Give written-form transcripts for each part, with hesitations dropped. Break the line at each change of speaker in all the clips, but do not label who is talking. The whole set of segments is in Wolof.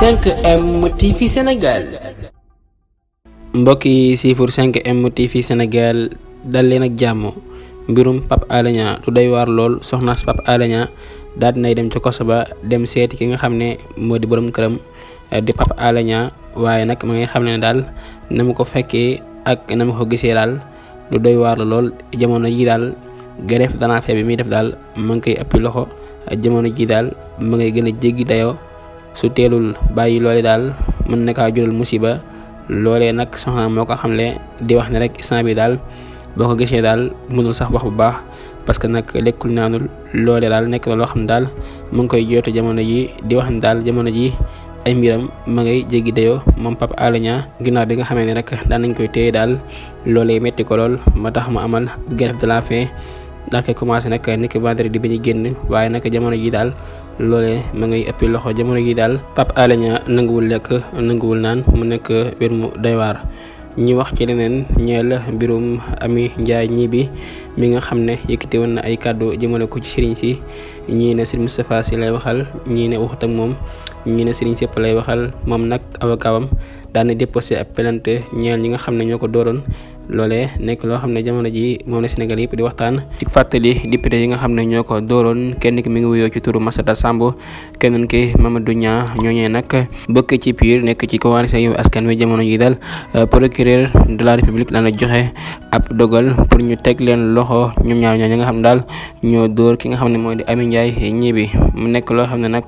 5M TV Sénégal.
mbokk yi siifur 5M TV Sénégal dal leen ak jàmm. mbirum Pape Alé Niang lu doy waar lool. soxnaas Pape Alé Niang daal dinay dem ci koso ba dem seeti ki nga xam ne moo di borom këram di Pape Alé Niang waaye nag ma ngay xam ne daal na mu ko fekkee ak na mu ko gisee daal lu doy waar la lool. jamono ji daal greffe de la faim bi muy def daal ma ngi koy ëppi loxo. jamono ji daal ma ngay gën a jéggi dayoo. su teelul bàyyi loole daal mën na kaa jural musiba. loolee nag soxna moo ko xamle di wax ne rek instant bi daal boo ko gisee daal mënul sax wax bu baax parce que nag lekkul naanul loolee daal nekk na loo xam ne daal mu ngi koy jooytu jamono ji di wax ne daal jamono ji ay mbiram ma ngay jéggi dayoo moom Pape Alé Niang ginnaaw bi nga xamee ne rek daan nañ koy téye daal loolee metti ko lool ma tax mu amal greffe de la faim daal koy commencé nag nekk vendredi bi ñu génn waaye nag jamono ji daal loolee ma ngay ëppi loxo jamono ji daal Pape Alé Niang nanguwul lekk nanguwul naan mu nekk mbir mu doy waar. ñi wax ci leneen ñeel mbirum Amy Ndiaye ñii bi mi nga xam ne yëkkati woon na ay kàddu jëmale ko ci sëriñ si ñii ne Serigne Moustapha Sy lay waxal ñii ne waxut ak moom ñii ne sëriñ sépp lay waxal moom nag avocat am daan na déposé ab plainte ñeel ñi nga xam ne ñoo ko dooroon. loolee nekk loo xam ne jamono ji moom la Sénégal yëpp di waxtaan. ci fàttali député yi nga xam ne ñoo ko dooroon kenn ki mi ngi wuyoo ci turu Massata Samb keneen ki Mamadou Niang ñooñee nag bëkk ci PUR nekk ci coalition Yewwi Askan Wi jamono ji daal procureur de la République daan joxe ab dogal pour ñu teg leen loxo ñoom ñaar ñoo ñi nga xam ne daal ñoo dóor ki nga xam ne mooy di Amy Ndiaye ñibi mu nekk loo xam ne nag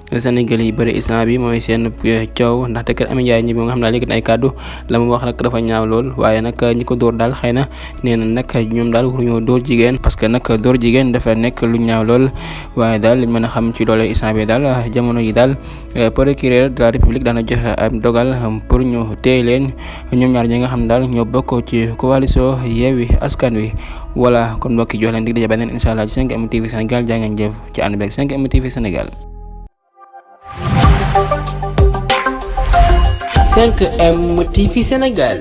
Sénégal yi bëri islam bi mooy seen coow ndaxte kat Amy Ndiaye ñi bi nga xam ne daal léegi ay kàddu la mu wax nag dafa ñaaw lool waaye nag ñi ko dóor daal xëy na nee na nag ñoom daal waruñoo dóor jigéen parce que nag dóor jigéen dafa nekk lu ñaaw lool waaye daal liñ mën a xam ci loolu islam bi daal jamono yi daal procureur de la République daana joxe am dogal pour ñu téye leen ñoom ñaar ñi nga xam ne daal ñoo bokk ci coalition Yewwi Askan Wi. voilà kon mbokki jox leen dig daje beneen incha allah ci 5M TV Sénégal jaa ngeen jëf ci ànd beeg 5M TV Sénégal.
5M TV Sénégal.